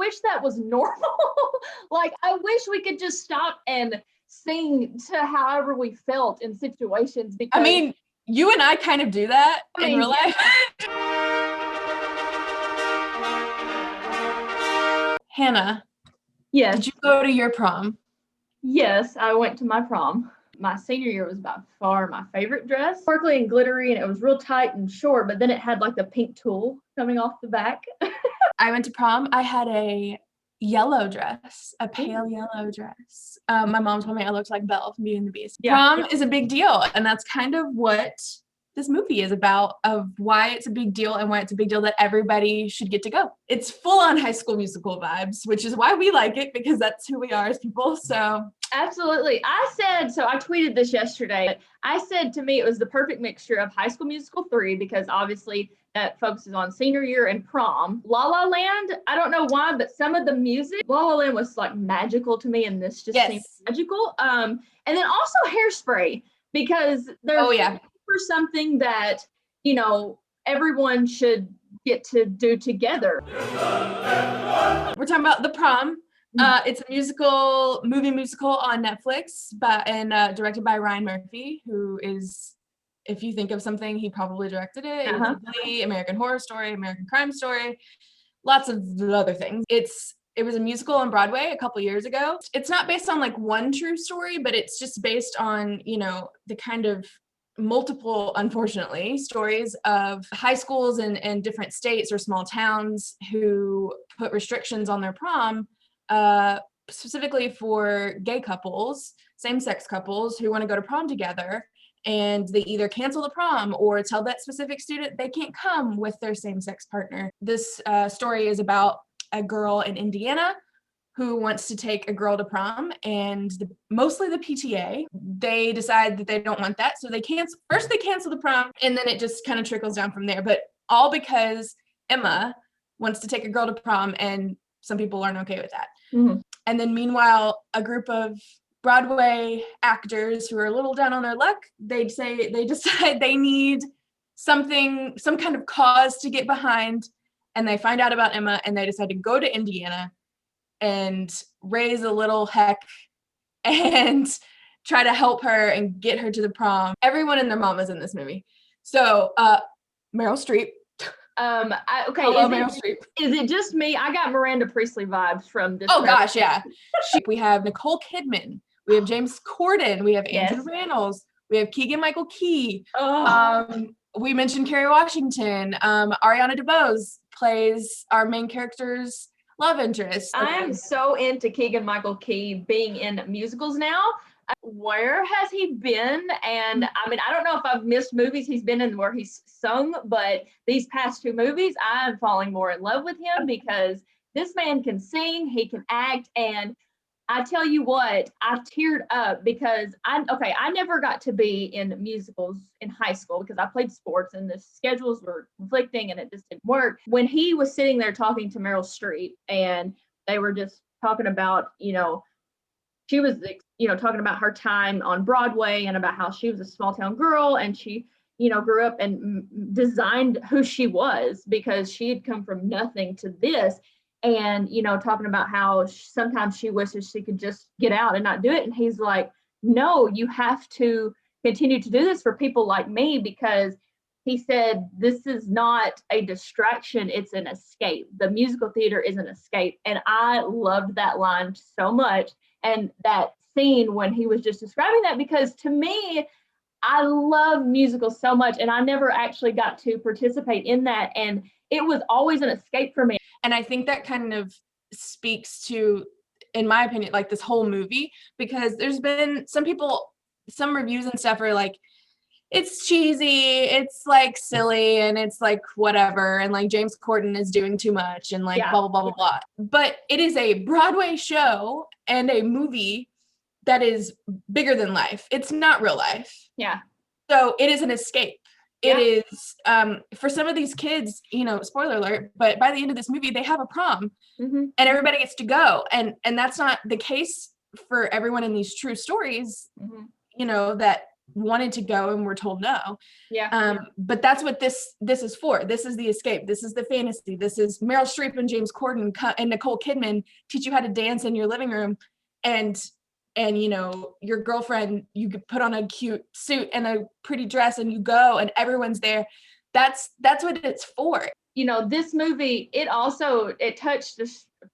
wish that was normal. Like, I wish we could just stop and sing to however we felt in situations. Because I mean, you and I kind of do that in real life. Hannah. Yes. Did you go to your prom? Yes, I went to my prom. My senior year was by far my favorite dress. Sparkly and glittery, and it was real tight and short, but then it had like the pink tulle coming off the back. I went to prom. I had a yellow dress, a pale yellow dress. My mom told me I looked like Belle from Beauty and the Beast. Yeah. Prom is a big deal, and that's kind of what this movie is about, of why it's a big deal and why it's a big deal that everybody should get to go. It's full on High School Musical vibes, which is why we like it, because that's who we are as people. So absolutely. I tweeted this yesterday. I said, to me, it was the perfect mixture of High School Musical 3, because obviously that focuses on senior year and prom. La La Land, I don't know why, but some of the music, La La Land was like magical to me, and this just seemed magical. And then also Hairspray, because there's for something that, you know, everyone should get to do together. We're talking about The Prom. It's a movie musical on Netflix, and directed by Ryan Murphy, who is, if you think of something, he probably directed it. It was Glee, American Horror Story, American Crime Story, lots of other things. It was a musical on Broadway a couple years ago. It's not based on like one true story, but it's just based on, you know, the kind of multiple, unfortunately, stories of high schools in different states or small towns who put restrictions on their prom, specifically for gay couples, same-sex couples who want to go to prom together, and they either cancel the prom or tell that specific student they can't come with their same-sex partner. This story is about a girl in Indiana who wants to take a girl to prom, and mostly the PTA, they decide that they don't want that. So they cancel the prom, and then it just kind of trickles down from there. But all because Emma wants to take a girl to prom, and some people aren't okay with that. Mm-hmm. And then meanwhile, a group of Broadway actors who are a little down on their luck, they decide they need some kind of cause to get behind, and they find out about Emma, and they decide to go to Indiana and raise a little heck and try to help her and get her to the prom. Everyone and their mom is in this movie. So Meryl Streep. Hello, Meryl Streep. Is it just me? I got Miranda Priestley vibes from this. Oh gosh, yeah. We have Nicole Kidman. We have James Corden. We have Andrew Rannells. We have Keegan-Michael Key. We mentioned Kerry Washington. Ariana DeBose plays our main character's love interest. I am so into Keegan-Michael Key being in musicals now. Where has he been? And I mean, I don't know if I've missed movies he's been in where he's sung, but these past 2 movies, I'm falling more in love with him, because this man can sing, he can act, and I tell you what, I teared up because I never got to be in musicals in high school because I played sports and the schedules were conflicting and it just didn't work. When he was sitting there talking to Meryl Streep, and they were just talking about, you know, she was, you know, talking about her time on Broadway and about how she was a small town girl, and she, you know, grew up and designed who she was because she had come from nothing to this. And, you know, talking about how sometimes she wishes she could just get out and not do it. And he's like, no, you have to continue to do this for people like me, because he said, this is not a distraction, it's an escape. The musical theater is an escape. And I loved that line so much. And that scene when he was just describing that, because to me, I love musicals so much, and I never actually got to participate in that. And it was always an escape for me. And I think that kind of speaks to, in my opinion, like this whole movie, because there's been some reviews and stuff are like, it's cheesy, it's like silly, and it's like whatever, and like James Corden is doing too much, and like blah, blah, blah, blah, blah. But it is a Broadway show and a movie that is bigger than life. It's not real life. Yeah. So it is an escape. It is, for some of these kids, you know, spoiler alert, but by the end of this movie, they have a prom and everybody gets to go. And that's not the case for everyone in these true stories, you know, that wanted to go and were told no. Yeah. But that's what this is for. This is the escape. This is the fantasy. This is Meryl Streep and James Corden and Nicole Kidman teach you how to dance in your living room, and you know, your girlfriend, you could put on a cute suit and a pretty dress and you go and everyone's there. That's what it's for. You know, this movie, it touched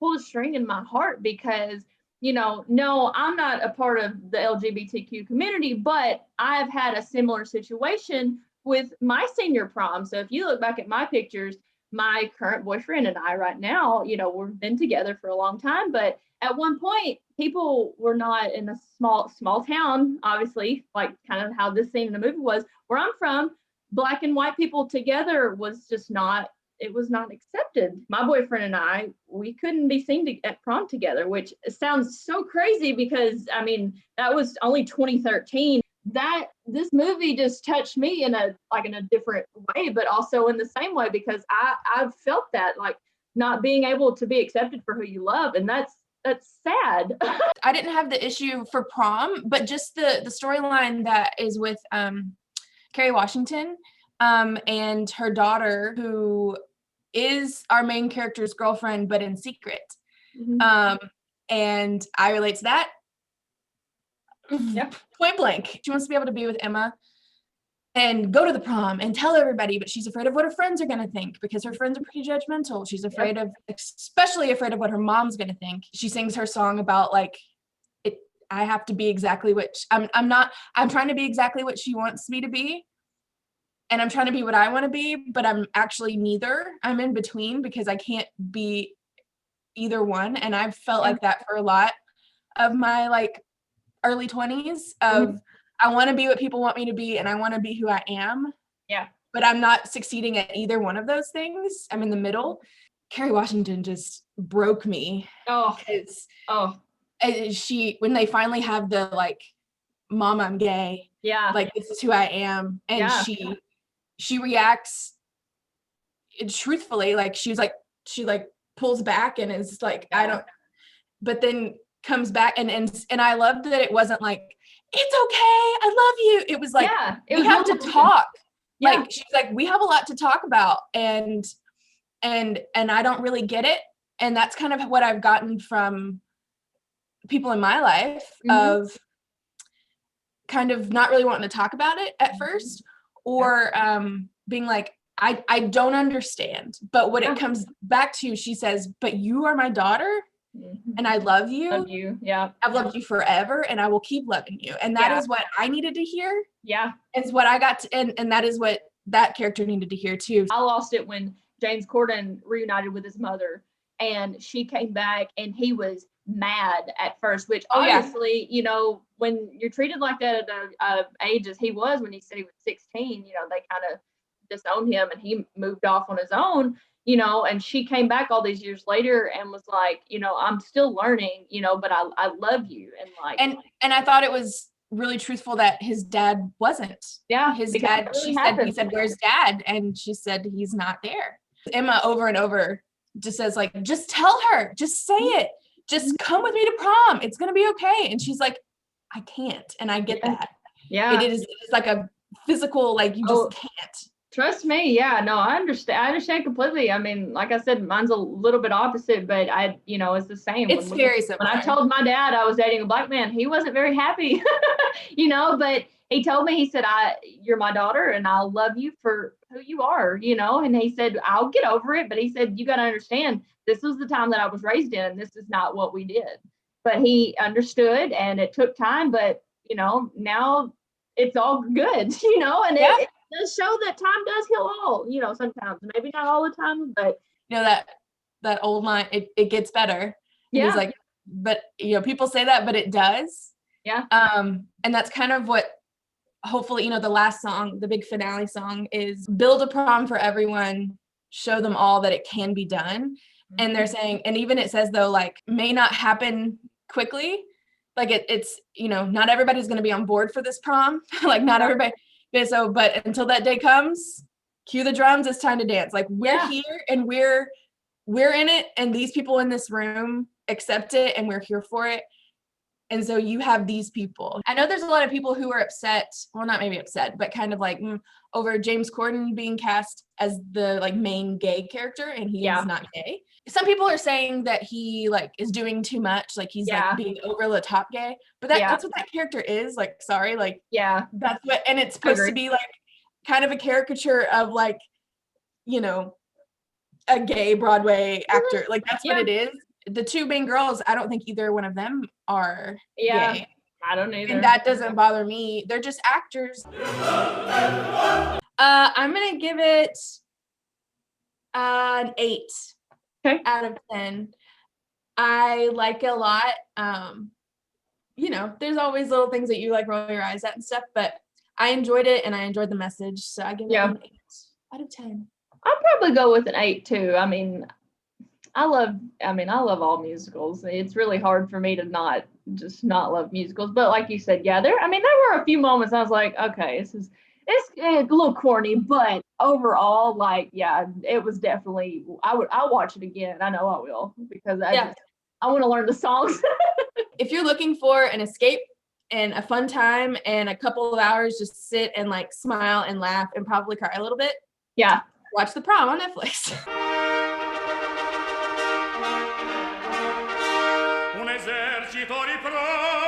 pulled a string in my heart because, you know, no, I'm not a part of the LGBTQ community, but I've had a similar situation with my senior prom. So if you look back at my pictures, my current boyfriend and I right now, you know, we've been together for a long time, but at one point people were not in a small town, obviously, like kind of how this scene in the movie was, where I'm from. Black and white people together was just not, it was not accepted. My boyfriend and I, we couldn't be seen at prom together, which sounds so crazy because, I mean, that was only 2013. This movie just touched me in a different way, but also in the same way, because I've felt that, like, not being able to be accepted for who you love, and that's sad. I didn't have the issue for Prom, but just the storyline that is with Kerry Washington and her daughter, who is our main character's girlfriend, but in secret. Mm-hmm. And I relate to that. Yeah. Point blank. She wants to be able to be with Emma and go to the prom and tell everybody, but she's afraid of what her friends are going to think because her friends are pretty judgmental. She's afraid especially afraid of what her mom's going to think. She sings her song about, like, I have to be exactly what I'm trying to be exactly what she wants me to be. And I'm trying to be what I want to be, but I'm actually neither. I'm in between because I can't be either one. And I've felt like that for a lot of my, like, early 20s of I want to be what people want me to be and I want to be who I am. Yeah. But I'm not succeeding at either one of those things. I'm in the middle. Kerry Washington just broke me. She, when they finally have the, like, Mom, I'm gay. Yeah. Like, this is who I am. And she reacts truthfully, like she pulls back and is like, but then comes back and I loved that it wasn't like, it's okay, I love you. It was like, we have to talk. Yeah. Like, she's like, we have a lot to talk about, and I don't really get it. And that's kind of what I've gotten from people in my life, of kind of not really wanting to talk about it at first, or being like, I don't understand. But what it comes back to, she says, but you are my daughter and I love you. Love you. Yeah. I've loved you forever and I will keep loving you. And that is what I needed to hear. Yeah. It's what I got to, and that is what that character needed to hear too. I lost it when James Corden reunited with his mother and she came back and he was mad at first, which obviously, you know, when you're treated like that at a age as he was when he said he was 16, you know, they kind of disowned him and he moved off on his own, you know, and she came back all these years later and was like, you know, I'm still learning, you know, but I love you. And like, and I thought it was really truthful that his dad wasn't. Yeah. His dad, he said, where's dad? And she said, he's not there. Emma over and over just says, like, just tell her, just say it. Just come with me to prom. It's going to be okay. And she's like, I can't. And I get that. Yeah. It is like a physical, like, you just can't. Trust me. Yeah, no, I understand completely. I mean, like I said, mine's a little bit opposite, but you know, it's the same. It's very similar. When I told my dad I was dating a black man, he wasn't very happy, you know, but he told me, he said, you're my daughter and I'll love you for who you are, you know, and he said, I'll get over it. But he said, you got to understand, this was the time that I was raised in. This is not what we did. But he understood and it took time, but, you know, now it's all good, you know, and it does show that time does heal all, you know, sometimes, maybe not all the time, but. You know, that old line, it gets better. Yeah. He's like, but, you know, people say that, but it does. Yeah. And that's kind of what, hopefully, you know, the last song, the big finale song is build a prom for everyone, show them all that it can be done. And they're saying, and even it says though, like, may not happen quickly. Like it's, you know, not everybody's going to be on board for this prom. Like not everybody. So, but until that day comes, cue the drums. It's time to dance. Like we're here and we're in it. And these people in this room accept it and we're here for it. And so you have these people. I know there's a lot of people who are upset, well, not maybe upset, but kind of like over James Corden being cast as the like main gay character, and he is not gay. Some people are saying that he like is doing too much, like he's like being over the top gay. But that's what that character is. Like, sorry, like that's what, and it's supposed to be like kind of a caricature of like, you know, a gay Broadway actor. Like that's what it is. The two main girls, I don't think either one of them are gay. I don't either. And that doesn't bother me. They're just actors. I'm gonna give it an 8 out of 10. I like it a lot. You know, there's always little things that you like roll your eyes at and stuff, but I enjoyed it and I enjoyed the message. So I give it an 8 out of 10. I'll probably go with an 8 too. I mean, I love all musicals. It's really hard for me to not love musicals. But like you said, there were a few moments I was like, okay, it's a little corny, but overall, like, it was definitely, I'll watch it again. I know I will, because I want to learn the songs. If you're looking for an escape and a fun time and a couple of hours, just sit and like smile and laugh and probably cry a little bit. Watch The Prom on Netflix. Un esercito di prom